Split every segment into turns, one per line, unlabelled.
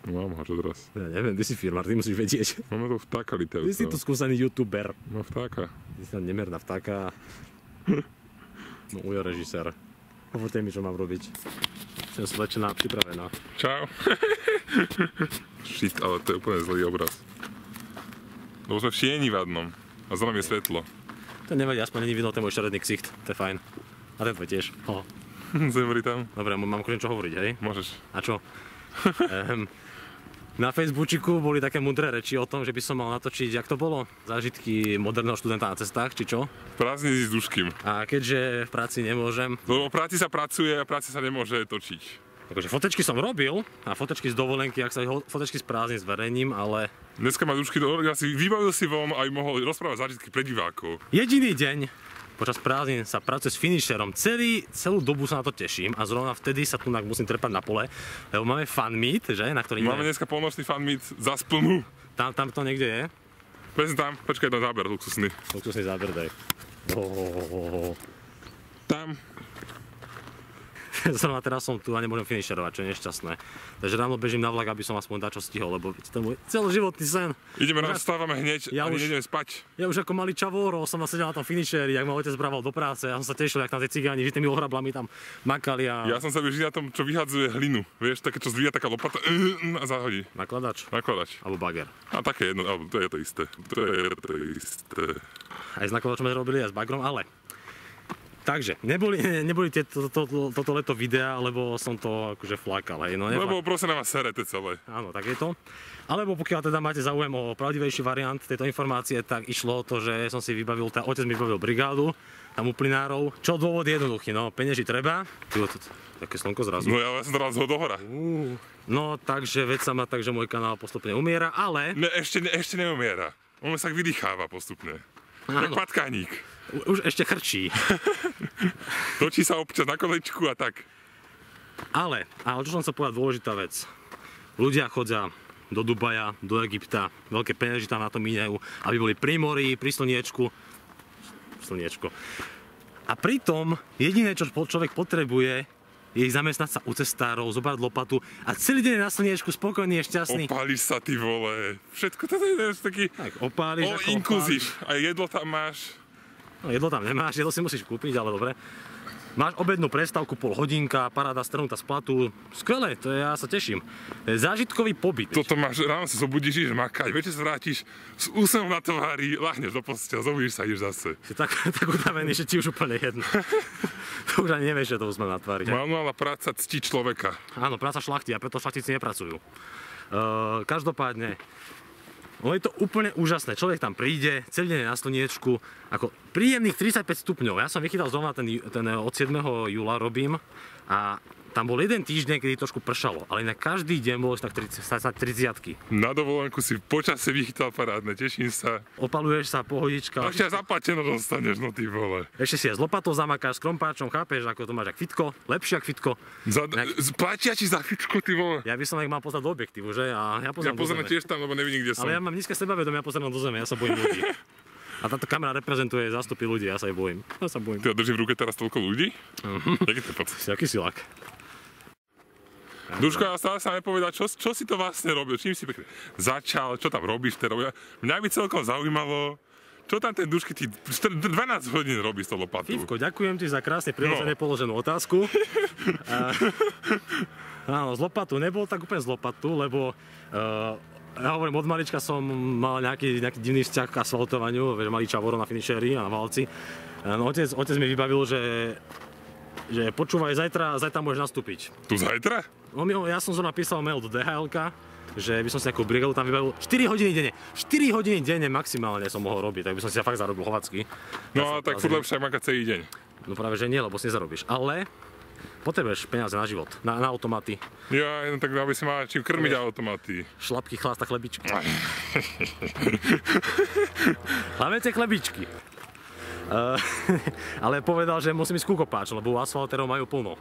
Mám ho, čo teraz?
Ja neviem, ty si firmár, ty musíš vedieť.
Máme to vtáka litevca.
Ty si tu skúsený youtuber.
No vtáka.
Ty si tam nemer na vtáka. No ujo, režisér. Hovorte mi, čo mám robiť. Som slečená, pripravená.
Čau. Shit, ale to je úplne zlý obraz. Lebo sme v šieni vadnom. A za nami je svetlo.
To nevadí, aspoň není vidno ten môj šeredný ksicht. To je fajn. A ten tvoj tiež.
Zemri tam.
Dobre, mám konečne čo hovoriť, hej?
Môžeš.
A čo? Na Facebooku boli také múdre reči o tom, že by som mal natočiť, jak to bolo? Zážitky moderného študenta na cestách, či čo?
Prázdniny s Duškým.
A keďže v práci nemôžem...
Lebo v práci sa pracuje a v práci sa nemôže točiť.
Takže fotečky som robil a fotečky z dovolenky, ak sa fotečky z prázdnin zverejním, ale...
Dneska má Dušky, vybavil si vám, aby mohol rozprávať zážitky pre divákov.
Jediný deň počas prázdnin sa pracuje s finisherom. Celú dobu sa na to teším a zrovna vtedy sa tu musím trepať na pole, lebo máme fan meet, že? Na ktorý
máme dneska polnočný fan meet za splnú.
Tam to niekde je?
Presne tam, počkaj, ten záber, luxusný.
Luxusný záber, daj.
Tam.
Zrovna teraz som tu a nemôžem finisherovať, čo je nešťastné. Takže ráno bežím na vlak, aby som aspoň dačo stihol, lebo to je môj celoživotný sen.
Ideme raz, vstávame hneď a nejdeme spať.
Ja už ako malý čavoro som sedel na tom finisheri, jak ma otec brával do práce. Ja som sa tešil, jak tam tie cigáni, že tými ohrablami tam makali a...
Ja som sa vždy na tom, čo vyhadzuje hlinu. Vieš, také, čo zdvíja taká lopata a zahodí.
Nakladač?
Nakladač.
Alebo bager.
A také jedno, alebo to je to isté. To je to isté.
Aj s nakladačom sme robili, aj s bagrom, ale... Takže, neboli toto leto videa, lebo som to akože flakal, hej. No,
lebo prosím na vás serete celé.
Áno, tak je to. Alebo pokiaľ teda máte záujem o pravdivejší variant tejto informácie, tak išlo o to, že som si vybavil, otec mi vybavil brigádu, tam u plinárov. Čo dôvod je jednoduchý, no, penieži treba. Také slnko zrazu.
No ja som teraz ho dohora.
No, takže vec sa má tak, že môj kanál postupne umiera, ale...
Ne, ešte neumiera. On sa vydýcháva postupne. Tak patkáník.
Už ešte chrčí.
Točí sa občas na kolečku a tak.
Ale čo som chcel povedať, dôležitá vec. Ľudia chodia do Dubaja, do Egypta, veľké peniaze tam na to míňajú, aby boli pri mori, pri slniečku. Slniečko. A pritom jediné, čo človek potrebuje, je ich zamestnať sa u cestárov, zobrať lopatu a celý deň na slniečku spokojný a šťastný.
Opáliš sa, ty vole. Všetko toto je taký...
Tak, opáliš ako
inkluzív. A jedlo tam máš.
No, jedlo tam nemáš, jedlo si musíš kúpiť, ale dobre. Máš obednú prestávku, pol hodinka, paráda strhnutá z platu. Skvelé, to je, ja sa teším. To je zážitkový pobyt.
Toto máš, ráno sa zobudíš, ideš makať, večer sa vrátiš s úsmevom na tvári, láhneš do postela, zobudíš sa, ideš zase.
Si tak unavený, že ti už úplne jedno. To už ani nevieš, že to úsmev na tvári.
Manuálna práca ctí človeka.
Áno, práca šlachty a preto šlachtici nepracujú. Každopádne, no je to úplne úžasné. Človek tam príde, celý deň na slniečku, ako príjemných 35 stupňov. Ja som vychytal zrovna ten od 7. júla robím a tam bol jeden týždeň, kedy trošku pršalo, ale na každý deň bolo tak 30-ky.
Na dovolenku si počasie vychytal parádne, teším sa.
Opaluješ sa, pohodička.
A ešte zaplatené dostaneš, no ty vole.
Ešte si aj s lopatou zamakáš, s krompáčom, chápeš, ako to máš jak fitko, lepšie jak fitko.
Platia ti za fitko, ty vole.
Ja by som ich mal pozrieť do objektívu, že? A ja
pozerám tiež tam, lebo nevidím, kde som.
Ale ja mám nízke sebavedomie, ja pozerám do zeme, ja sa bojím ľudí. A táto kamera reprezentuje zástupy ľudí, ja sa jej bojím. Ja sa bojím.
Ty drží v ruke teraz toľko ľudí? Jaký to pocit?
Jaký silák.
Duško, ja stále sa nepovedal, čo si to vlastne robil, čím si pekne začal, čo tam robíš teraz. Mňa by celkom zaujímalo, čo tam ten Dušky, ty 12 hodín robí s tou lopatou.
Fivko, ďakujem ti za krásne prirodzene položenú otázku. Áno, z lopatu, nebol tak úplne z lopatu, lebo ja hovorím, od malička som mal nejaký divný vzťah k asfaltovaniu, vieš, malý čavoro na finišeri a na valci. No, otec mi vybavil, že počúvaj, zajtra môžeš nastúpiť.
Tu zajtra?
Ja som zrovna písal mail do DHL-ka, že by som si nejakú brigádu tam vybavil 4 hodiny denne. 4 hodiny denne maximálne som mohol robiť, tak by som si fakt zarobil hovacky.
No a tak furt lepšie makať celý deň.
No práve, že nie, lebo si nezarobíš. Ale potrebuješ peniaze na život, na automaty.
Ja, tak aby si mal čím krmiť automaty.
Šlapky, chlasta, chlebičky. Hlavne tie chlebičky. Ale povedal, že musím ísť ku kopáčom, lebo asfaltérov majú plno.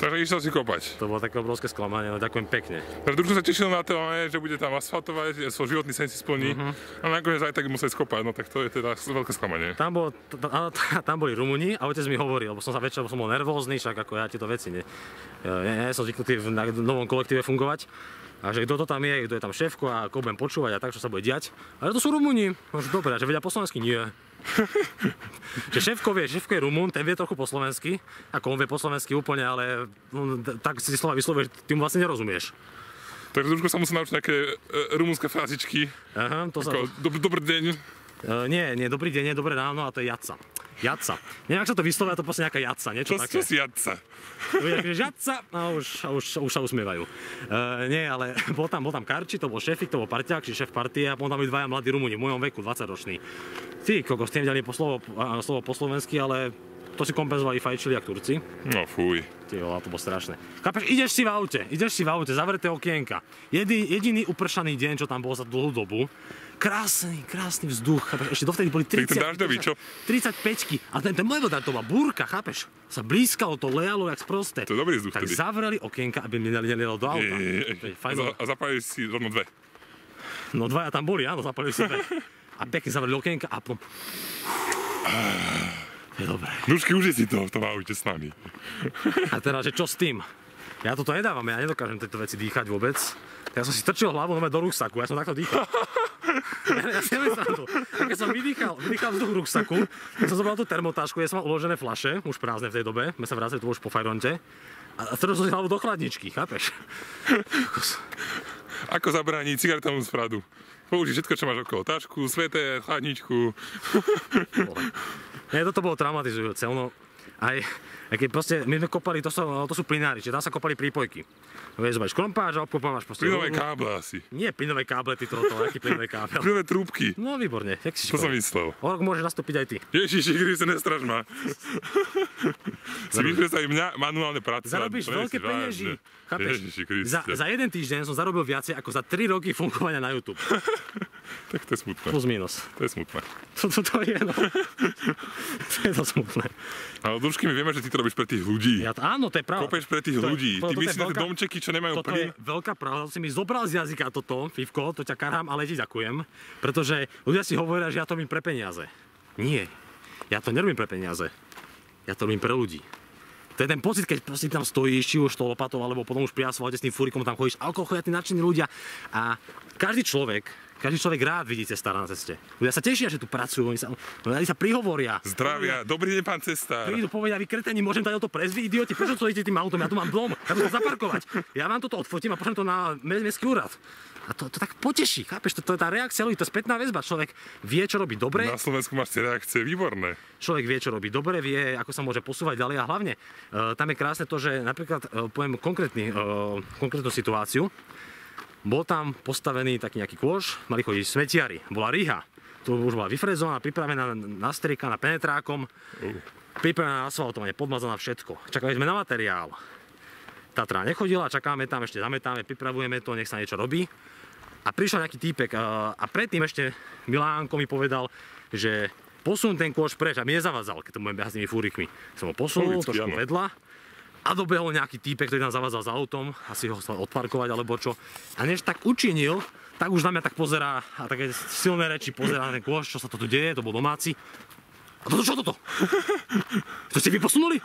Takže išiel si kopať.
To bolo také obrovské sklamanie, no ďakujem pekne.
Takže Duško sa tešil na to, že bude tam asfaltovať, svoj životný sen si splní. A nakoniec aj tak musel skopať, no tak to je teda veľké sklamanie.
Tam boli Rumúni a otec mi hovoril, lebo som sa večer bol nervózny, však ako ja tieto veci nie som zvyknutý v novom kolektíve fungovať. A že kto to tam je, kto je tam šéfko a ako budem počúvať a tak, čo sa bude diať. Ale to sú Rumúni. No, dobre, a že vedia po slovensky? Nie. Že šéfko je Rumún, ten vie trochu po slovensky, ako on vie po slovensky úplne, ale tak si slova vyslovuje, že ty mu vlastne nerozumieš.
Takže trošku sa musím naučiť nejaké rumúnske frázičky.
Aha, to sa...
Dobrý deň.
Nie, dobrý deň, nie, dobré ráno, a to je jaca. Jaca. Neviem, ak sa to vyslovia, to proste nejaká jaca, niečo také.
Čo si jaca?
Jaca, a už sa usmievajú. Nie, ale bol tam Karči, to bol šéfik, to bol parťák, či šéf partie, a potom tam dvaja mladí Rumúni v mojom veku, 20-roční. Ty, kokos, tým ďalej slovo po slovensky, ale to si kompenzovali fajčili jak Turci.
No fuj.
Ty vole, to bolo strašné. Chápeš, ideš si v aute, zavreté okienka. Jediný upršaný deň, čo tam bol za dlhú dobu. Krásny vzduch, chápeš, ešte dovtedy boli 35-ky. A ten Mojvodár, to bola búrka, chápeš? Sa blízkalo, to lejalo jak sprosté.
To je dobrý vzduch
tak
tedy.
zavreli okienka, aby mi nelialo do auta.
A zapálili si rovno dve.
No dvaja tam boli, áno, zapálili si dve. A pekne zavreli okienka a potom... Je dobré.
Nužky, uži si to v tom aute s nami.
A teraz, že čo s tým? Ja toto nedávam, ja nedokážem tieto veci dýchať vôbec. Ja som si trčil hlavu do ruksaku, ja som takto dýchal. Ja si nemyslím to. A keď som vydýchal vzduch v ruksaku, tak som zobral tú termotášku, ja som mal uložené fľaše, už prázdne v tej dobe, my sa vracali tu už po Fajronte. A trčil som si hlavu do chladničky, chápeš?
Ako zabrániť cigaretovú smradu? Použij všetko, čo máš okolo. Tašku, sveté, chladničku.
Nie, toto bolo traumatizujúce. Aj keď proste, my sme kopali, to sú plynári, čiže tam sa kopali prípojky. Vieš, zobáš krompáč a obkopávaš proste.
Plynové káble asi.
Nie plynové káble, ty toto, aký plynové kábel.
Plynové trúbky.
No výborne, jak si
To som myslel.
O rok môžeš nastúpiť aj ty.
Ježiši, Kriste, nestraž ma. Si vypredstaví mňa manuálne pracovať.
Zarobíš veľké penieži. Chápeš?
Ježiši Kriste.
Za jeden týždeň som zarobil viacej ako za 3 roky fungovania na YouTube.
Tak to je smutné.
Plus minus.
To je smutné.
To je, no. To je to smutné.
Ale Dušky, my vieme, že ty to robíš pre tých ľudí.
Áno, to je pravda.
Kopeš pre tých ľudí. Ty myslíš na tie domčeky, čo nemajú
Toto
plyn?
je veľká pravda. To si mi zobral z jazyka toto, Fivko, to ťa karhám, ale ti ďakujem. Pretože ľudia si hovoria, že ja to robím pre peniaze. Nie. Ja to nerobím pre peniaze. Ja to robím pre ľudí. To je ten pocit, keď proste tam stojíš, či už to lopatou, alebo potom už pri asfalte s tým fúrikom tam chodíš, a okolo chodia tí nadšení ľudia. A každý človek rád vidí cestára na ceste. Ľudia sa tešia, že tu pracujú, oni sa prihovoria.
Zdravia, dobrý deň, pán cestár.
Prídu povedia, vy kretení, môžem dať o to prejsť, vy idioti, prečo to idete tým autom, ja tu mám dom, ja to zaparkovať. Ja vám toto odfotím a pošlem to na mestský úrad. A to tak poteší, chápeš? To je tá reakcia ľudí, to je spätná väzba. Človek vie, čo robí dobre.
Na Slovensku máš tie reakcie výborné.
Človek vie, čo robí dobre, vie, ako sa môže posúvať ďalej a hlavne tam je krásne to, že napríklad poviem konkrétnu situáciu. Bol tam postavený taký nejaký kôš, mali chodiť smetiari, bola riha. Tu už bola vyfrezovaná, pripravená nastriekaná penetrákom, pripravená na asfaltovanie, podmazaná všetko. Čakali sme na materiál. Tatra nechodila, čakáme tam, ešte zametáme, pripravujeme to, nech sa niečo robí. A prišiel nejaký týpek a predtým ešte Milánko mi povedal, že posun ten kôš preč, aby nezavadzal, keď to budem behať s tými fúrikmi. Som ho posunul, trošku vedľa. A dobehol nejaký týpek, ktorý tam zavádzal s autom, asi ho chcel odparkovať alebo čo. A než tak učinil, tak už na mňa tak pozerá a také silné reči pozerá na ten kôš, čo sa to tu deje, to bol domáci. A toto čo toto? To ste vy posunuli?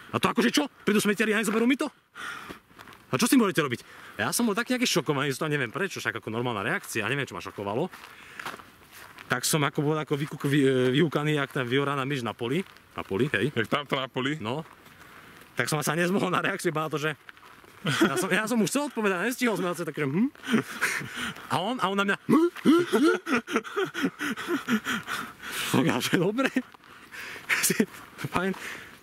A to akože čo? Prídu smetiari a nezoberú mi to? A čo s tým budete robiť? Ja som bol tak nejaký šokovaný, že to neviem prečo, však ako normálna reakcia, neviem čo ma šokovalo. Tak som ako bol ako vyhúkaný, jak ten vyoraná myš na poli. Na poli, hej.
Jak tamto na poli?
No. Tak som sa nezmohol na reakciu, iba na to, že ja som mu chcel odpovedať, nestihol sme na to, takže A on na mňa Ja, že dobre. Fajn.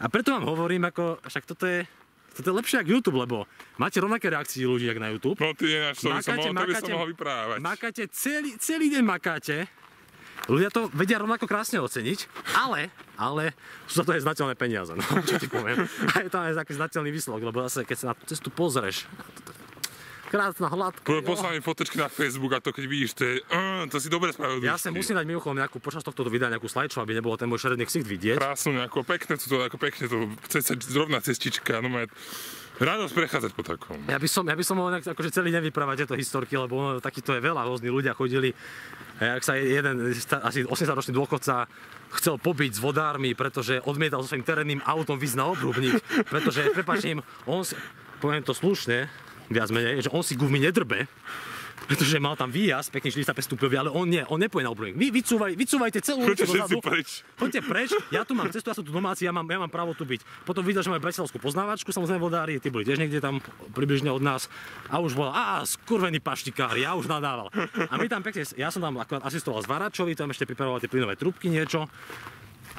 A preto vám hovorím, ako, však toto je lepšie ako YouTube, lebo máte rovnaké reakcie ľudí, jak na YouTube.
No ty nenáš, to by som mohol vyprávať.
Makáte, celý deň makáte. Ľudia to vedia rovnako krásne oceniť, ale sú za to aj znateľné peniaze, no, čo ti poviem. A je tam aj taký znateľný výsledok, lebo zase, keď sa na tú cestu pozrieš, krásna, hladko.
Poslal mi fotečky na Facebook a to keď vidíš, to si dobre spravil.
Ja sa musím dať mimochodom počas tohto videa nejakú slajču, aby nebolo ten môj šeredný ksicht vidieť.
Krásnu, ako pekne to chce zrovna cestička, no radosť prechádzať po takom.
Ja by som mohol akože celý deň vyprávať tieto historky, lebo takýto je veľa, rôzni ľudia chodili. Jak sa jeden asi 80-ročný dôchodca chcel pobiť s vodármi, pretože odmietal so svojím terénnym autom výsť na obrubník, pretože, prepáčte im, poviem to slušne, viac menej, že on si gumi nedrbe, pretože mal tam výjazd, pekný 45 stupňový, ale on nie, on nepôjde na úplne. Vy vycúvajte celú ulicu dozadu. Poďte preč, ja tu mám cestu, ja som tu domáci, ja mám právo tu byť. Potom videl, že máme bratislavskú poznávačku, samozrejme vodári, tí boli tiež niekde tam približne od nás a už bol, skurvený paštikári, ja už nadával. A my tam pekne, ja som tam akorát asistoval Zvaračovi, tam ešte pripravoval tie plynové trúbky, niečo.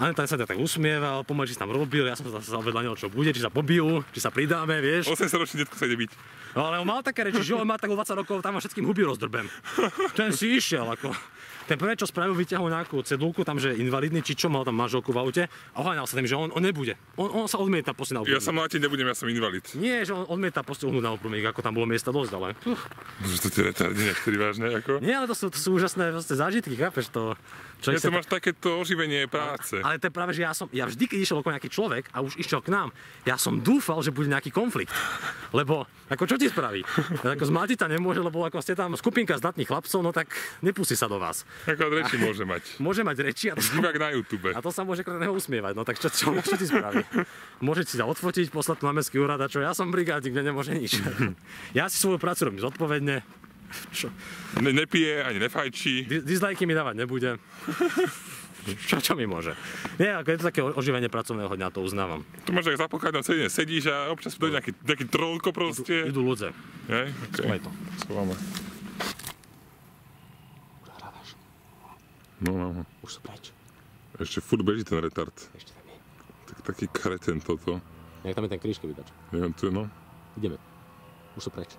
A ten sa tak usmieval, pomaly, či tam robil, ja som sa vedľa neho, čo bude, či sa pobijú, či sa pridáme, vieš.
8-ročný detko sa ide byť.
No ale on mal také reči, že on má tak 20 rokov, tam ma všetkým huby rozdrbem. Ten si išiel, ako. Ten prvé, čo spravil, vyťahol nejakú cedulku, tam, že invalidný, či čo, mal tam manželku v aute a oháňal sa tým, že on nebude. On sa odmieta postiť na oprúmik.
Ja sa mlátiť nebudem, ja som invalid.
Nie, že on odmieta postihnúť na oprúmik, ako tam bolo miesta dosť, ale...
Že to tie retardy niektorí vážne, ako?
Nie, ale to sú úžasné zážitky, chápeš to?
Ja to máš takéto oživenie práce.
Ale to je práve, že ja vždy, keď išiel okolo nejaký človek a už išiel k nám, ja som dúfal, že bude nejaký konflikt. Lebo, ako čo ti spraví? Ako zmlátiť tam nemôže, lebo ako ste tam skupinka zdatných chlapcov, no tak nepustí sa do vás.
Ako reči môže mať.
Môže mať reči a to
divák na YouTube.
A to sa môže krát neho usmievať, no tak čo ti spraví? Môže si sa odfotiť, poslať na mestský úrad a čo, ja som brigádnik, kde nemôže nič. Ja si svoju prácu robím zodpovedne. Čo?
Nepije, ani nefajčí.
Dislajky mi dávať nebude. Čo mi môže? Nie, ako je to také oživenie pracovného dňa, to uznávam.
Tu máš tak za pokladňou sedíš a občas dojde nejaký trolko proste.
Idú ľudze.
Hej? Okay.
Schovaj to.
Schováme.
Už hrávaš.
No.
Už sú preč.
Ešte furt beží ten retard.
Ešte tam je.
Taký kreten toto.
Jak tam je ten krížko vydač.
Neviem, tu je no.
Ideme. Už sú preč.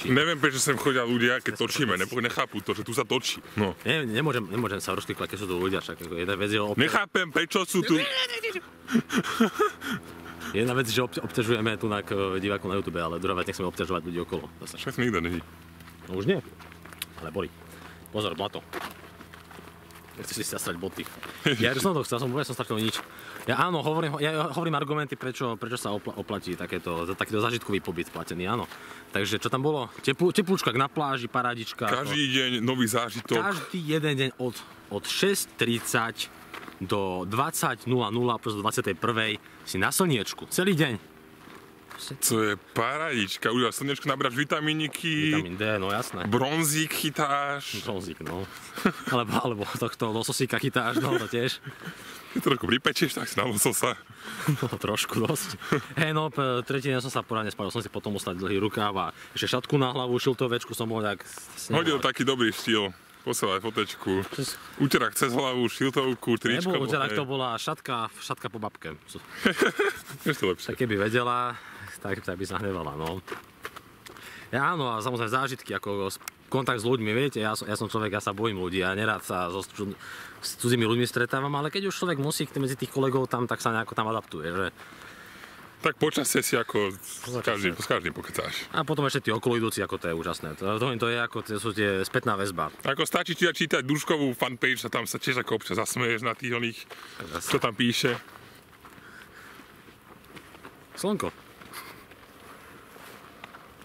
Neviem, prečo sem chodia ľudia, keď točíme, nechápu to, že tu sa točí. No.
Nemôžem sa rozklikľať, keď sú tu ľudia, však jedna vec je
Nechápem, prečo sú tu...
Jedna vec, že obťažujeme tu na divákov na YouTube, ale druhá vec, nechceme obťažovať ľudí okolo.
Však nikto není.
No už nie, ale boli. Pozor, blato. Nechceš si strať boty. Ja som to chcel, som stratil nič. Ja hovorím argumenty, prečo sa oplatí takýto zážitkový pobyt platený, áno. Takže čo tam bolo? Teplúčka na pláži, parádička.
Každý deň nový zážitok.
Každý jeden deň od 6:30 do 20:00 plus do 21:00 si na slniečku. Celý deň.
Co je parádička. Užívaš slnečko, nabráš vitamíniky.
Vitamín D, no jasné.
Bronzík chytáš.
Bronzík, no. Alebo tohto lososíka chytáš, no to tiež.
Keď to trošku pripečieš, tak si na lososa.
No trošku dosť. No, tretí deň som sa poradne spravil, som si potom ustal dlhý rukáv a ešte šatku na hlavu, šiltovečku som bol tak...
Hodil taký dobrý štýl. Posielaj fotečku. Úterák cez hlavu, šiltovku, tričko.
Nebol úterák, to bola šatka po babke.
Ešte lepšie.
Tak keby vedela, tak by sa hnevala, no. Ja áno, a samozrejme zážitky, ako kontakt s ľuďmi, viete, ja som človek, ja sa bojím ľudí, ja nerád sa s cudzými ľuďmi stretávam, ale keď už človek musí medzi tých kolegov tam, tak sa nejako tam adaptuje, že?
Tak počasie si ako s každým pokecáš.
A potom ešte tí okoloidúci, ako to je úžasné. To je ako, to sú tie spätná väzba.
Ako stačí čítať Duškovú fanpage a tam sa tiež ako občas zasmeješ na tých oných, čo tam píše.
Slnko.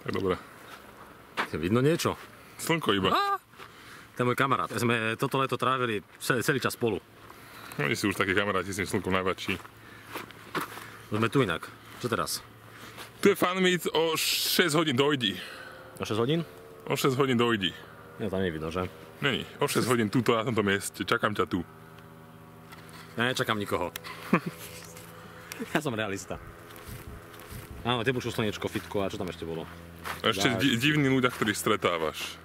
Tak dobré.
Vidno niečo?
Slnko iba.
To je môj kamarát. Sme toto leto trávili celý čas spolu.
Oni sú už takí kamaráti s tým slnkom najväčší.
Sme tu inak. Čo teraz?
Tu je fanmeet, o 6 hodín dojdi.
O 6 hodín?
O 6 hodín dojdi.
Ja tam nevidno, že?
Není. O 6 hodín tuto na tomto mieste. Čakám ťa tu.
Ja nečakám nikoho. Ja som realista. Áno, teplúčko, slniečko, fitko a čo tam ešte bolo?
Ešte divní ľudia, ktorých stretávaš.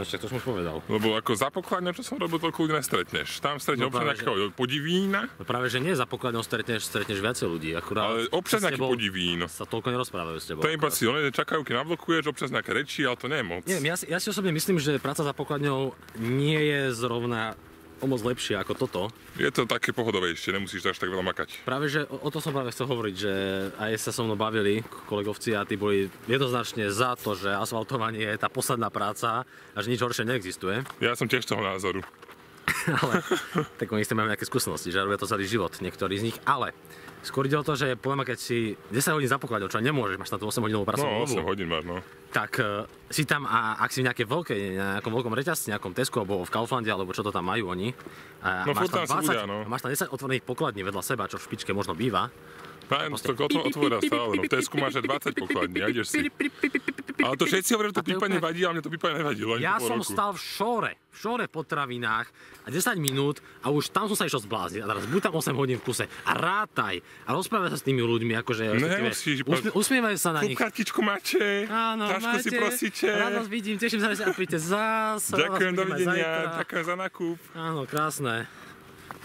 Ešte to som už povedal.
Lebo ako za pokladňou, čo som robil, toľko ľudí nestretneš. Tam stretneš občas nejakého podivína.
No práve, že nie za pokladňou stretneš viacej ľudí. Akurát
ale občas nejaký podivín.
Sa toľko nerozprávajú s tebou.
To iba si čakajú, keď navlokuješ, občas nejaké reči, ale to nie je moc.
Nie, ja si osobne myslím, že práca za pokladňou nie je zrovna o moc lepšie ako toto.
Je to také pohodovejšie, nemusíš až tak veľa makať.
Práve, že o to som práve chcel hovoriť, že aj sa so mnou bavili kolegovci a tí boli jednoznačne za to, že asfaltovanie je tá posledná práca a že nič horšie neexistuje.
Ja som tiež toho názoru.
Ale tak oni s tým majú nejaké skúsenosti, že robia to celý život, niektorí z nich, ale skôr ide o to, že poviem, keď si 10 hodín za pokladňou, čo nemôžeš, máš na tú 8 hodinovú pracovnú dobu.
No, 8 hodín máš, no.
Tak si tam a ak si v nejakom veľkom reťazci, nejakom Tesco alebo v Kauflande, alebo čo to tam majú oni, a
no,
máš tam 20,
ľudia, no.
máš tam 10 otvorených pokladní vedľa seba, čo v špičke možno býva,
To otvoria stále, no v Tesku máš aj 20 pokladní, a ideš si. Ale to všetci hovoria, že to pípanie vadí, ale mne to pípanie nevadilo.
Ja som stal v šore v potravinách a 10 minút a už tam som sa išiel zblázniť. A teraz buď tam 8 hodín v kuse a rátaj a rozprávaj sa s tými ľuďmi, akože usmievajú sa na nich.
Kartičku máte, tašku si prosíte.
Radosť vidím, teším sa, že sa príďte zás.
Ďakujem, dovidenia, ďakujem za nákup.
Áno, krásne.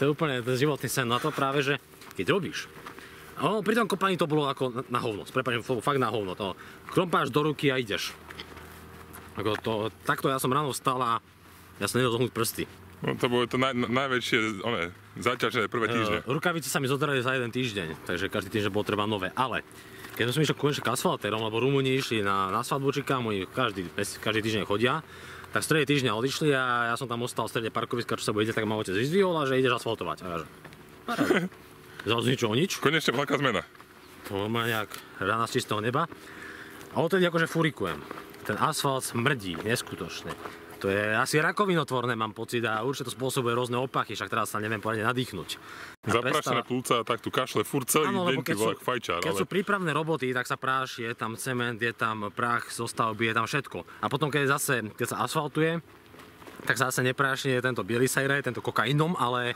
To je úplne ten životný sen na to práve, že keď robíš. Pri tom kopaní to bolo ako na hovno, fakt na hovno. To krompáš do ruky a ideš. Takto ja som ráno vstal a ja som nedal zohnúť prsty.
No, to bolo to najväčšie záťažené prvé týždne.
Rukavice sa mi zodrali za jeden týždeň, takže každý týždeň bolo treba nové. Ale keď som išiel konečne k asfaltérom, lebo Rumúni išli na asfalt vočikám, oni každý týždeň chodia, tak v strede týždňa odišli a ja som tam ostal v strede parkoviska, čo sa bude, tak ma otec vyzdvihol a že ideš asfaltovať. A ja že, paráda. Zrazu nič.
Konečne veľká zmena.
To má nejak rána z čistého neba. A odtedy akože furikujem. Ten asfalt smrdí, neskutočne. To je asi rakovinotvorné, mám pocit, a určite to spôsobuje rôzne opachy, však teraz sa neviem poriadne nadýchnuť.
Zaprašené plúca, tak tu kašle furt celý deň, ty volák fajčár.
Keď sú prípravné roboty, tak sa práši, je tam cement, je tam prach zo stavby, je tam všetko. A potom, keď sa asfaltuje, tak sa zase nepráši tento biely sajraj, tento kokainom, ale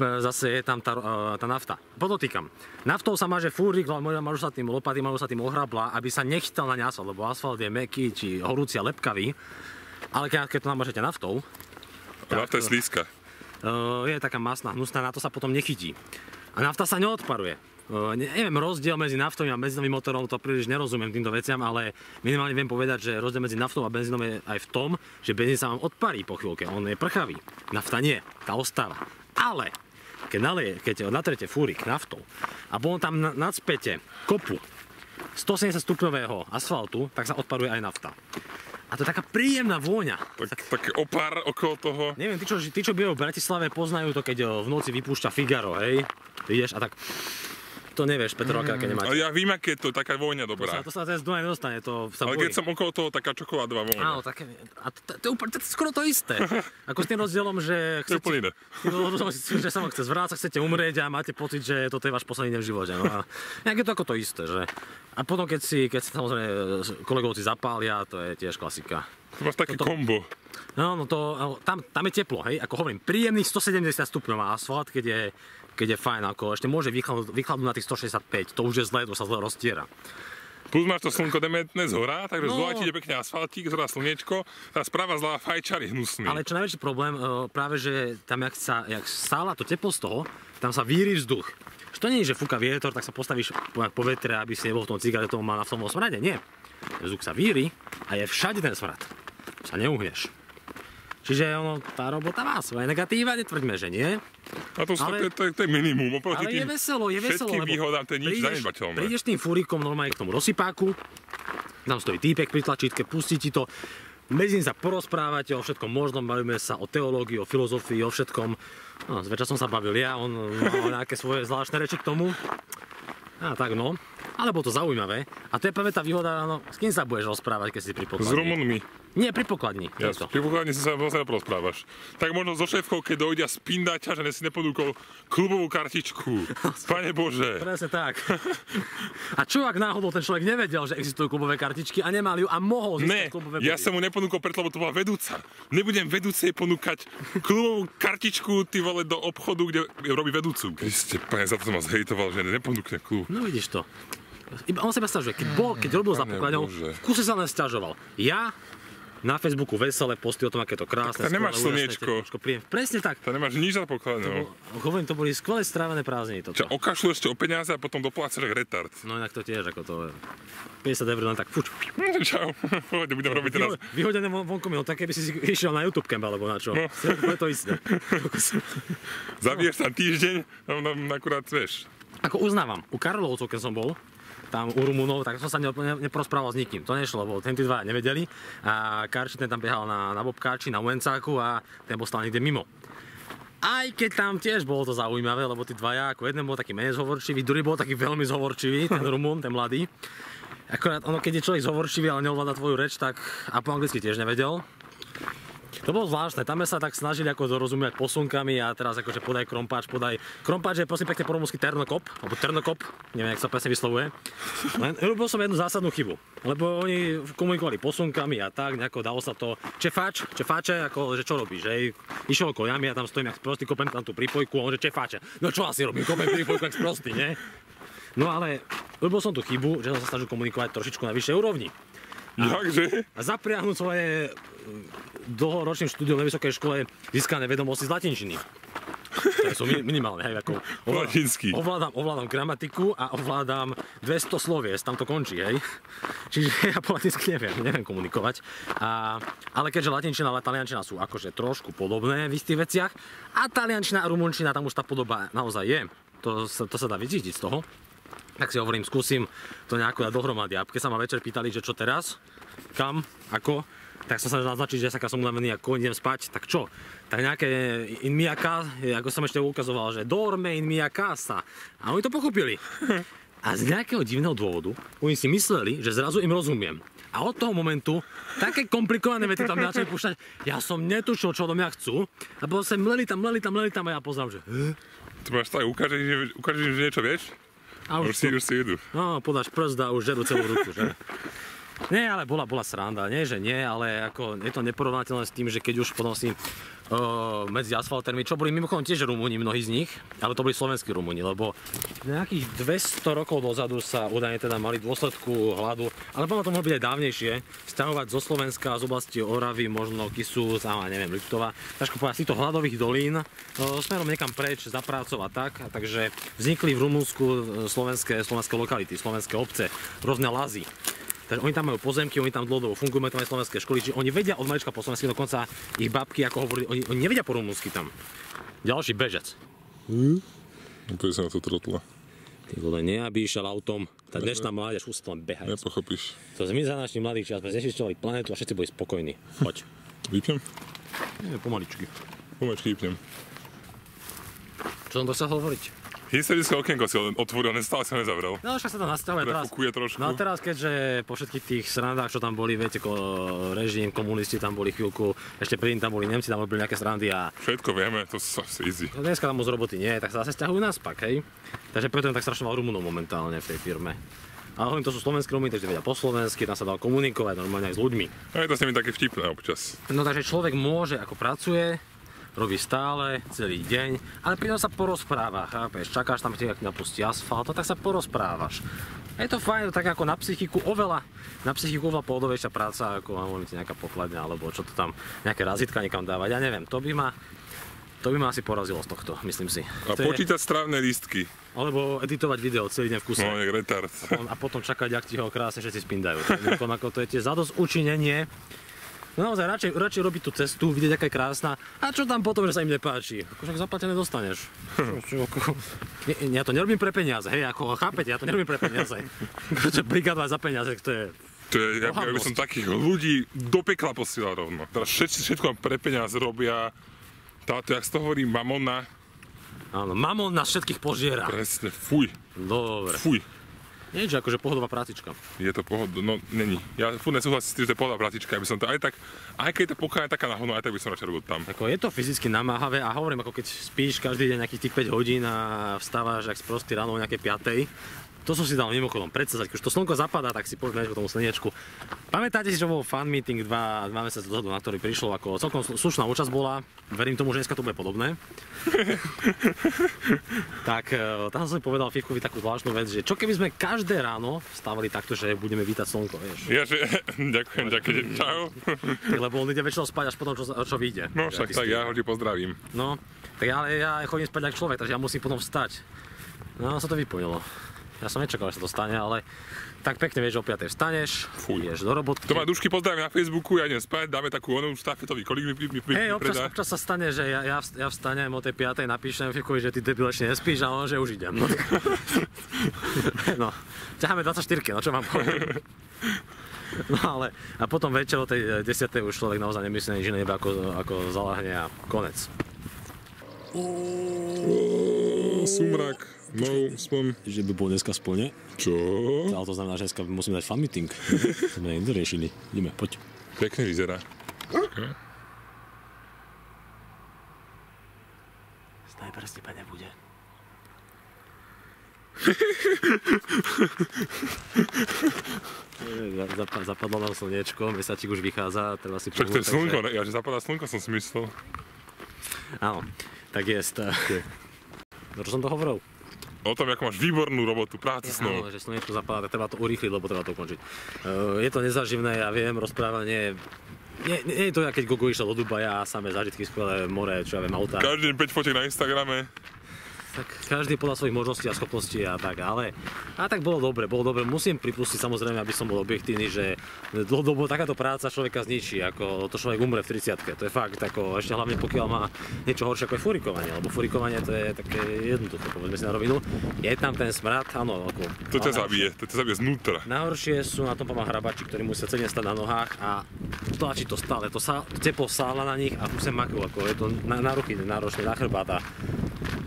zase je tam tá nafta. Podotýkam. Naftou sa máže fúrik, mážu sa tým lopaty, mážu sa tým ohrabla, aby sa nechytal na ne asfalt, lebo asfalt je mäkký, či horúci a lepkavý. Ale keď to namažete naftou...
Nafta je slízka.
Je taká masná, hnusná, na to sa potom nechytí. A nafta sa neodparuje. Neviem, rozdiel medzi naftou a benzínovým motorom, to príliš nerozumiem týmto veciam, ale minimálne viem povedať, že rozdiel medzi naftou a benzínom je aj v tom, že benzín sa vám odparí po chvíľke, on je prchavý. Nafta nie, tá ostáva. Ale keď natrete fúrik naftou a potom tam nacpete kopu 170 stupňového asfaltu, tak sa odparuje aj nafta. A to je taká príjemná vôňa.
Taký opár okolo toho.
Neviem, tí, čo bývajú v Bratislave, poznajú to, keď v noci vypúšťa Figaro, hej? Ideš a tak... To nevieš, Petrovka, keď nemáte.
Ale ja vím, aké je to taká vôňa dobrá.
To sa z Dunaj nedostane, to sa
ale
borí.
keď som okolo toho, taká čokoládová vôňa.
Áno, také... A to je skoro to isté. Ako s tým rozdielom, že chcete...
To je úplne
že sa vám chce zvrácať, chcete umrieť a máte pocit, že toto je váš posledný deň v živote. No a nejak je to ako to isté, že... A potom, keď sa samozrejme kolegovci zapália, to je tiež klasika.
To máš také kombo.
No, tam je teplo, hej, ako hovorím, príjemných 170 stupňov má asfalt, keď je fajn, ako ešte môže vychladnúť na tých 165, to už je zlé, to sa zle roztiera.
Plus máš to slnko dementné z hora, takže z dole ti ide pekne asfaltík, z hora slniečko, tá správa zlá fajčar je hnusný.
Ale čo najväčší problém, práve že tam jak stála to teplo z toho, tam sa víri vzduch. Čo to nie je, že fúka vietor, tak sa postavíš po vetre, aby si nebol v tom cigaretovom a naftovom smrade, nie. Vzduch sa víri a je všade ten smrad. Sa neuhneš. Čiže tá robota má svoje negatíva, netvrďme, že nie.
A to je minimum.
Ale je veselo,
všetkým výhodám, to je nič zanedbateľné.
Prídeš tým fúrikom normálne k tomu rozsypáku, tam stojí týpek pri tlačítke, pustí ti to, medzi ním sa porozprávate o všetkom možnom, bavíme sa o teológii, o filozofii, o všetkom. No, zväčša som sa bavil ja, on mal nejaké svoje zvláštne reči k tomu. A tak no, ale bolo to zaujímavé. A to je práve tá výhoda, no, s kým sa budeš rozprávať, keď si pri pokladni?
S Rumunmi.
Nie, pri pokladni.
Ja, pri pokladni si sa vlastne neporozprávaš. Tak možno so šéfkou, keď dojde a spindá ťa, že si neponúkol klubovú kartičku. Pane Bože.
Presne tak. A čo ak náhodou ten človek nevedel, že existujú klubové kartičky a nemal ju a mohol získať klubové body?
Ja som mu neponúkol preto, lebo to bola vedúca. Nebudem vedúcej ponúkať klubovú kartičku, ty vole, do obchodu, kde robí vedúcu. Kriste, pane, za to som vás hejtoval, že neponúkne klub.
No vidíš to. Iba on seba sťažuje. Keď robil za pokladňou, v kuse sa len sťažoval. Ja na Facebooku vesele posty o tom, aké to krásne.
Tak nemáš slniečko.
Presne tak.
To nemáš nič za pokladňou.
Hovorím, to boli skvelé strávené prázdniny.
Čo, okašľu ešte o peniaze a potom doplácaš jak retard.
No inak to tiež, ako to je. 50 eur len tak fuč.
Čau, budem robiť teraz.
Vyhodené vonku mi, tak keby si išiel na YouTube camp alebo na čo. No. To je to isté.
Zabiješ tam týždeň, akurát vieš.
Ako uznávam, u Karlovcov, keď som bol, tam u Rumunov, tak som sa neporozprával s nikým. To nešlo, lebo tí dva nevedeli. A Karči ten tam behal na bobkáči, na uencáku a ten bol stále niekde mimo. Aj keď tam tiež bolo to zaujímavé, lebo tí dvaja, ako jeden bol taký menej zhovorčivý, druhý bol taký veľmi zhovorčivý, ten Rumun, ten mladý. Akorát ono, keď je človek zhovorčivý, ale neovláda tvoju reč, tak a po anglicky tiež nevedel. To bolo zvláštne, tam sme sa tak snažili ako dorozumieť posunkami a teraz akože podaj krompáč. Krompáč je prosím pekne po rumúnsky ternokop, alebo ternokop, neviem, jak sa presne vyslovuje. Len robil som jednu zásadnú chybu, lebo oni komunikovali posunkami a tak, nejako dalo sa to čefáče, ako, že čo robíš, že išiel okolo jamy, ja tam stojím jak sprostý, kopem tam tú prípojku a on že čefáče. No čo asi robím, kopem prípojku jak sprostý, nie? No ale robil som tú chybu, že som sa snažil komunikovať trošičku na vyššej úrovni.
Jakže?
A zapriahnuť svoje dlhoročným štúdiom na vysokej škole získané vedomosti z latinčiny. To sú minimálne, hej, ako
Latinsky.
ovládam gramatiku a ovládam 200 slovies, tam to končí, hej. Čiže ja po latinsky neviem komunikovať. Ale keďže latinčina a taliančina sú akože trošku podobné v istých veciach a taliančina a rumunčina, tam už tá podoba naozaj je, to sa dá vycítiť z toho. Tak si hovorím, skúsim to nejako dať dohromady. A keď sa ma večer pýtali, že čo teraz, kam, ako, tak som sa naznačiť, že som unavený, ako idem spať, tak čo? Tak nejaké in mia casa, ako som ešte ukazoval, že dorme in mia casa. A oni to pochopili. A z nejakého divného dôvodu oni si mysleli, že zrazu im rozumiem. A od toho momentu také komplikované vety tam začali púšťať. Ja som netušil, čo do mňa chcú. A potom sa mleli tam a ja pozerám, že...
To máš tak, ukážeš im, že niečo vieš?
A
už si idú.
No, podáš prst a už žerú celú ruku, že? Nie, ale bola sranda, nie, že nie, ale ako je to neporovnateľné s tým, že keď už potom si medzi asfaltermi, čo boli mimochodom tiež Rumúni, mnohí z nich, ale to boli slovenskí Rumúni, lebo nejakých 200 rokov dozadu sa údajne teda mali dôsledku hladu, ale potom to mohlo byť aj dávnejšie, sťahovať zo Slovenska, z oblasti Oravy, možno Kisúc a neviem, Liptova, ťažko povedať, z týchto hladových dolín smerom niekam preč za prácou a tak, takže vznikli v Rumunsku slovenské lokality, slovenské obce, rôzne lazy. Takže oni tam majú pozemky, oni tam dlhodobo fungujú, majú tam aj slovenské školy, čiže oni vedia od malička po slovensky, dokonca ich babky, ako hovorili, oni nevedia po rumúnsky tam. Ďalší bežec.
No to je sa na to trotla.
Ty vole, ne, aby išiel autom, tá dnešná mládež už sa tam behajú.
Nepochopíš.
To my za našich mladých čas sme znečisťovali planetu a všetci boli spokojní. Poď.
Vypnem?
Nie, pomaličky.
Pomaličky vypnem.
Čo som dosahol hovoriť?
Historické okienko si otvoril, stále sa nezavrel.
No, však sa to nastavuje teraz.
Prefukuje trošku.
No a teraz, keďže po všetkých tých srandách, čo tam boli, viete, režim, komunisti tam boli chvíľku, ešte predtým tam boli Nemci, tam boli nejaké srandy a...
Všetko vieme, to sa easy.
Dneska tam moc roboty nie, tak sa zase sťahujú naspak, hej. Takže preto tak strašne mal Rumunov momentálne v tej firme. Ale hovorím, to sú slovenskí Rumúni, takže vedia po slovensky, tam sa dá komunikovať normálne aj s ľuďmi.
A je to s nimi také vtipné občas.
No takže človek môže, ako pracuje, robí stále, celý deň, ale pri tom sa porozpráva, chápeš, čakáš tam, keď napustí asfalt, tak sa porozprávaš. Je to fajn, tak ako na psychiku oveľa pohodovejšia práca, ako hovorím ti nejaká pokladňa, alebo čo to tam, nejaké razítka niekam dávať, ja neviem, to by ma asi porazilo z tohto, myslím si.
A počítať strávne lístky.
Alebo editovať video celý deň v kuse.
No, jak retard.
A potom čakať, ak ti ho krásne všetci spindajú. To je tiež zadosť učinenie. No naozaj, radšej robiť tú cestu, vidieť, aká je krásna. A čo tam potom, že sa im nepáči? Však zaplatené dostaneš. Ja to nerobím pre peniaze, hej, ako chápete, ja to nerobím pre peniaze. Brigadovať za peniaze, to je...
Ja by som takých ľudí do pekla posielal rovno. Teraz všetko pre peniaze robia. Táto, jak z toho hovorí, mamona.
Áno, mamon nás všetkých požiera.
Presne, fuj.
Dobre.
Fuj.
Nie, že akože pohodová prácička.
Je to no není. Ja furt nesúhlasím s tým, že to je pohodová prácička, aby som to aj tak, aj keď to pokája taká nahodno, aj tak by som radšej robil tam.
Ako je to fyzicky namáhavé a hovorím, ako keď spíš každý deň nejakých tých 5 hodín a vstávaš jak sprostý ráno o nejaké 5. To som si dal mimochodom predsazať, keď už to slnko zapadá, tak si poďme k tomu slniečku. Pamätáte si, že bol fan meeting 2 mesiace dozadu, na ktorý prišlo, ako celkom slušná účasť bola. Verím tomu, že dneska to bude podobné. Tak tam som si povedal Fifkovi takú zvláštnu vec, že čo keby sme každé ráno vstávali takto, že budeme vítať slnko, vieš.
Ďakujem, čau.
Lebo on ide väčšinou spať až potom, čo vyjde.
No však tak, ja ho ti pozdravím.
No, tak ale ja chodím spať ako človek, takže ja musím potom vstať. No, sa to vyplnilo. Ja som nečakal, že sa to stane, ale tak pekne vieš, o 5 vstaneš, ideš do roboty.
To ma Dušky pozdravím na Facebooku, ja idem spať, dáme takú onú štafetový kolík mi
predá. Občas sa stane, že ja vstanem o tej 5, napíšem Fikovi, že ty debil ešte nespíš a on, že už idem. No, ťaháme 24, no čo mám povedať. No ale, a potom večer o tej 10 už človek naozaj nemyslí nič iné, ako zaláhne a konec.
Sumrak. No, spom.
Že by bol dneska splne.
Čo?
Ale to znamená, že dneska musíme dať fan meeting. Sme nedoriešili. Ideme, poď.
Pekne vyzerá.
Presne nebude. Zapadlo nám slniečko, mesačík už vychádza, treba si
Však to je slnko, ne? Ja, že zapadá slnko, som si myslel.
Áno, tak jest. No čo som to hovoril?
O tom, ako máš výbornú robotu, prácu s
Áno,
ňou.
že slnečko zapadá, tak treba to urýchliť, lebo treba to ukončiť. Je to nezaživné, ja viem, rozprávanie. Nie je to, keď Gogo išiel do Dubaja a samé zážitky, skvelé more, čo ja viem, autá.
Každý deň 5 fotiek na Instagrame.
Tak každý podľa svojich možností a schopností a tak, ale tak bolo dobre. Musím pripustiť samozrejme, aby som bol objektívny, že dlhodobo takáto práca človeka zničí, ako to človek umre v 30-ke. To je fakt, ako, ešte hlavne pokiaľ má niečo horšie ako je furikovanie, lebo furikovanie to je také jednoduché, povedzme si na rovinu. Je tam ten smrad, áno, ako...
To ťa zabije znútra.
Najhoršie sú na tom hrabači, ktorí musia celý stať na nohách a tlačí to stále. To teplo sála na nich a musia maku, ako je to na ruky náročné, na chrbát.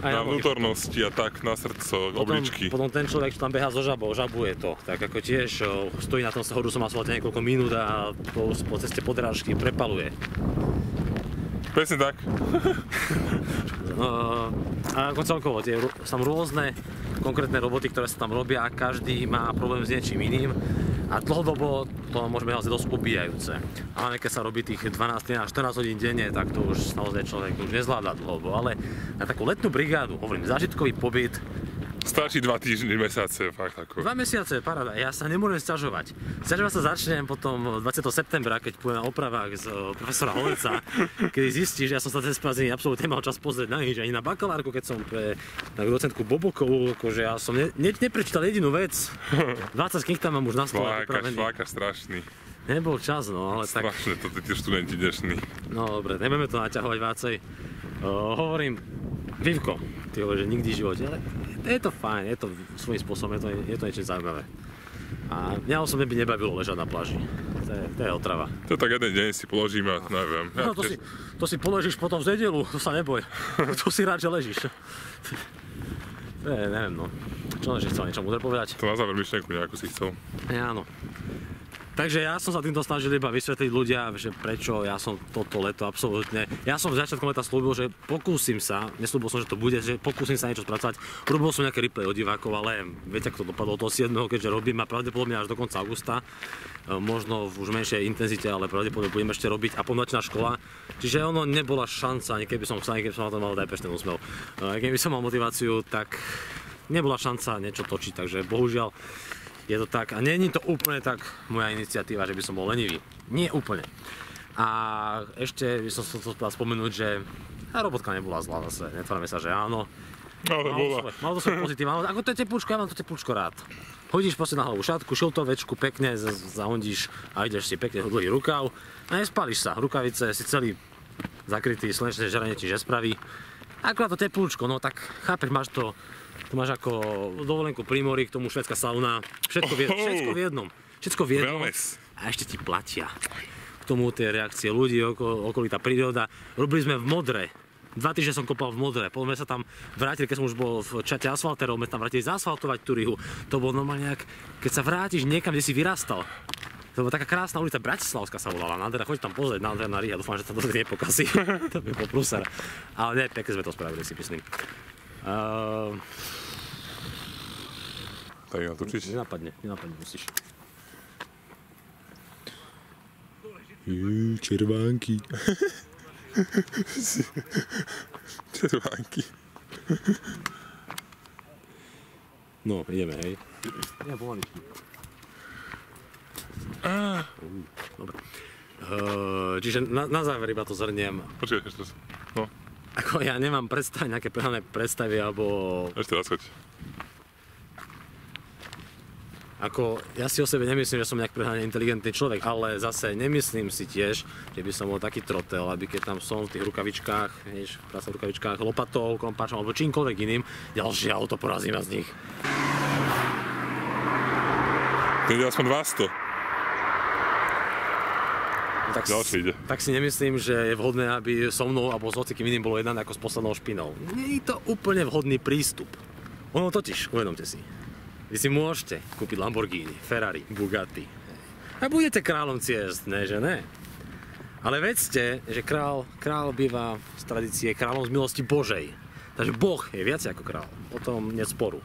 Na vnútornosti a tak, na srdco, obličky.
Potom ten človek, čo tam behá so žabou, žabuje to. Tak ako tiež stojí na tom horúcom asfalte niekoľko minút a po ceste podrážky prepaluje.
Presne tak.
A ako celkovo, sú tam rôzne konkrétne roboty, ktoré sa tam robia a každý má problém s niečím iným. A dlhodobo to môžeme naozaj dosť ubíjajúce. Ale keď sa robí tých 12 až 14 hodín denne, tak to už naozaj človek už nezvláda dlhodobo. Ale na takú letnú brigádu, hovorím, zážitkový pobyt.
Stačí 2 týždne, mesiace, fakt ako.
2 mesiace, paráda, ja sa nemôžem sťažovať. Sťažovať sa začnem potom 20. septembra, keď pôjdem na opravách z profesora Holeca, kedy zistí, že ja som sa cez prázdniny absolútne nemal čas pozrieť na nič, ani na bakalárku, keď som na docentku Bobokovú, akože ja som neprečítal jedinú vec. 20 kníh tam mám už na stole pripravený.
Flákaš strašný.
Nebol čas, no, ale tak...
Strašne, to tí študenti dnešní.
No dobre, nebudeme to naťahovať vácej. Hovorím, Vivko, ty hovoríš, že nikdy v živote, ale je to fajn, je to svojím spôsobom, je to niečo zaujímavé. A mňa osobne by nebavilo ležať na pláži. To je otrava.
To tak jeden deň si položíme a neviem.
No to si položíš potom v nedeľu, to sa neboj. To si rád, že ležíš. Neviem, no. Čo než chcel niečo múdre povedať?
To na záver myšlienku nejakú si chcel.
Áno. Takže ja som sa týmto snažil iba vysvetliť ľudia, že prečo ja som toto leto absolútne... Ja som v začiatkom leta slúbil, že pokúsim sa, neslúbil som, že to bude, že pokúsim sa niečo spracovať. Robil som nejaké replay od divákov, ale viete, ako to dopadlo toho 7., keďže robím a pravdepodobne až do konca augusta. Možno v už menšej intenzite, ale pravdepodobne budem ešte robiť a polnočná škola. Čiže ono nebola šanca, ani keby som na to mal dať pešný úsmev. Keby som mal motiváciu, tak nebola šanca niečo točiť, takže bohužiaľ je to tak. A nie je to úplne tak moja iniciatíva, že by som bol lenivý. Nie úplne. A ešte by som chcel spomenúť, že tá robotka nebola zlá zase. Netvárame sa, že áno.
Ale bola.
Malo to svoj pozitív. Ako to je teplúčko, ja mám to teplúčko rád. Hodíš proste na hlavu šatku, šiltovečku, pekne zahondíš a ideš si pekne dlhý rukav a nespališ sa. Rukavice si celý zakrytý, slnečné žarenie ti nespraví. Akurát to teplúčko, no tak chápeš, máš to. Tu máš ako dovolenku pri mori, k tomu švédska sauna, všetko v jednom. A ešte ti platia. K tomu tie reakcie ľudí, okolitá príroda. Robili sme v Modre. 2 týždne som kopal v Modre. Potom sme sa tam vrátili, keď som už bol v čate asfaltérov, sme tam vrátili zaasfaltovať tú Rihu. To bolo normálne keď sa vrátiš niekam, kde si vyrastal. To bola taká krásna ulica, Bratislavská sa volala. Nádhera, choď tam pozrieť, nádherná Riha. Dúfam, že sa to nepokazí. To by bol prúser. Ale ne, pekne sme to spravili, si myslím.
Tak natočiť?
Nenapadne, musíš.
Červánky. Červánky.
No, ideme, hej. Ja pomaličky. Dobre. Čiže na záver iba to zhrniem.
Počkaj, ešte raz. No.
Ako ja nemám nejaké prehnané predstavy, alebo...
Ešte raz choď.
Ako, ja si o sebe nemyslím, že som nejak prehnané inteligentný človek, ale zase nemyslím si tiež, že by som bol taký trotel, aby keď tam som v tých rukavičkách, vieš, v rukavičkách, lopatou, kompáčom alebo čímkoľvek iným, ďalšie auto porazím z nich.
To ide aspoň 200.
Tak si nemyslím, že je vhodné, aby so mnou alebo s hocikým iným bolo jednané ako s poslednou špinou. Nie je to úplne vhodný prístup. Ono totiž, uvedomte si. Vy si môžete kúpiť Lamborghini, Ferrari, Bugatti. A budete kráľom ciest, ne, že ne? Ale vedzte, že král býva z tradície kráľom z milosti Božej. Takže Boh je viac ako kráľ. O tom nie sporu.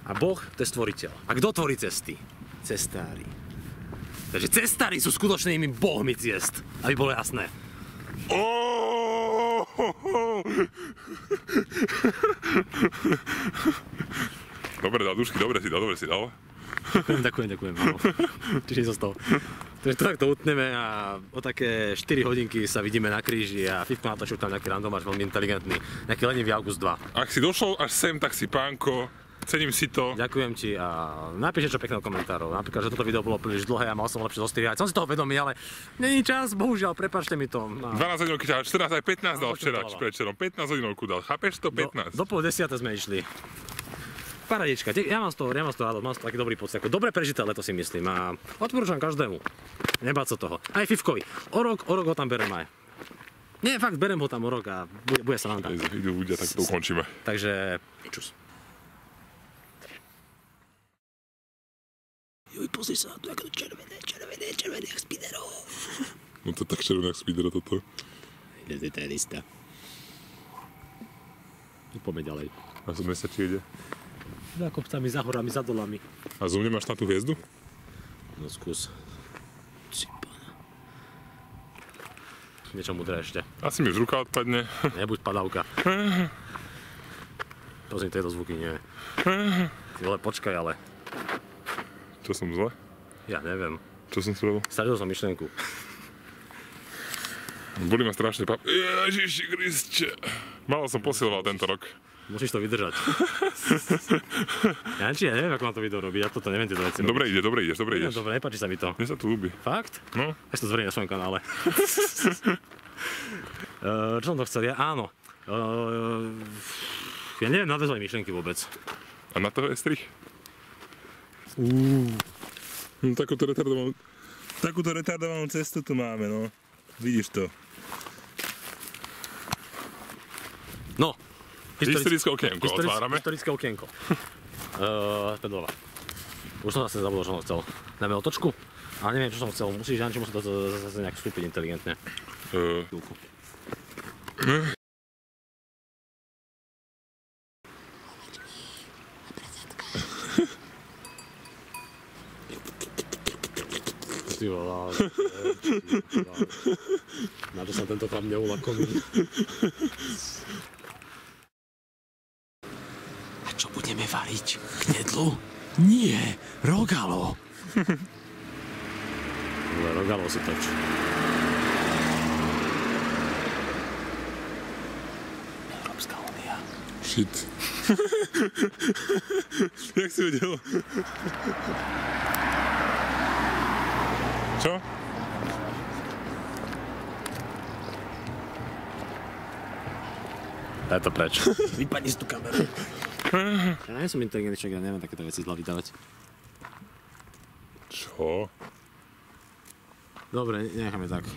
A Boh to je stvoriteľ. A kto tvorí cesty? Cestári. Takže cestári sú skutočnými bohmi ciest. Aby bolo jasné.
Dobre dal dušky, dobre si dal.
Ďakujem. Áno. Čiže zostal. Takže to takto utneme a o také 4 hodinky sa vidíme na kríži a Fifko natočil tam nejaký randomáč veľmi inteligentný. Nejaký lenivý August 2.
Ak si došol až sem, tak si pánko. Cením si to.
Ďakujem ti a napíš niečo pekného komentárov. Napríklad, že toto video bolo príliš dlhé a mal som lepšie zostrievať. Som si toho vedomý, ale není čas, bohužiaľ, prepáčte mi to.
12 hodinky ťa, 14 aj 15 dal včera, večerom. 15 hodinovku dal, chápeš to? 15.
Do pol 10 sme išli. Paradička, ja mám z toho radosť, mám z toho taký dobrý pocit. Dobré prežité leto si myslím a odporúčam každému. Nebáť sa toho. Aj Fifkovi. O rok ho tam berem aj. Nie, fakt, berem ho tam o rok a bude sa nám tam.
Idú ľudia, tak to ukončíme.
Takže, čus. Juj, pozri sa, tu ako červené, jak Spiderov.
No to tak červené, jak Spiderov toto.
Detailista. Poďme ďalej.
A som sa či ide?
Za kopcami, za horami, za dolami.
A zo mne máš tam tú hviezdu?
No skús. Cipana. Niečo mudré ešte.
Asi mi už ruka odpadne.
Nebuď padavka. Prosím, tieto zvuky nie. Ty vole, počkaj, ale.
Čo som zle?
Ja neviem.
Čo som spravil?
Stradil som myšlienku.
Boli ma strašne Ježiši Kriste. Málo som posiloval tento rok.
Musíš to vydržať. Ja neviem, ako mám to video robiť. Ja toto neviem tieto veci robiť.
Dobre ideš.
Dobre, nepáči sa mi to.
Mne sa to ľúbi.
Fakt?
No.
Ešte to zverejím na svojom kanále. Čo som to chcel? Áno. Ja neviem nadväzovať myšlienky vôbec.
A na toho je strich? Takúto retardovanú cestu tu máme, no. Vidíš to.
No.
Historické okienko otvárame.
Historické okienko. Späť dole. Už som zase zabudol, čo som chcel. Dáme otočku? Ale neviem, čo som chcel. Musíš, Janči, musí to zase nejak vstúpiť inteligentne. Chvíľku. Ty volá. Na to sa tento chlap neulakomí. A čo budeme variť? Knedlu? Nie, rogalo. Rogalo si toč. Európska únia.
Shit. Jak si vedel? Čo?
Daj to preč. Vypadni z tú kameru. Ja nie som inteligentný, ja neviem takéto veci z hlavy dávať.
Čo?
Dobre, necháme tak.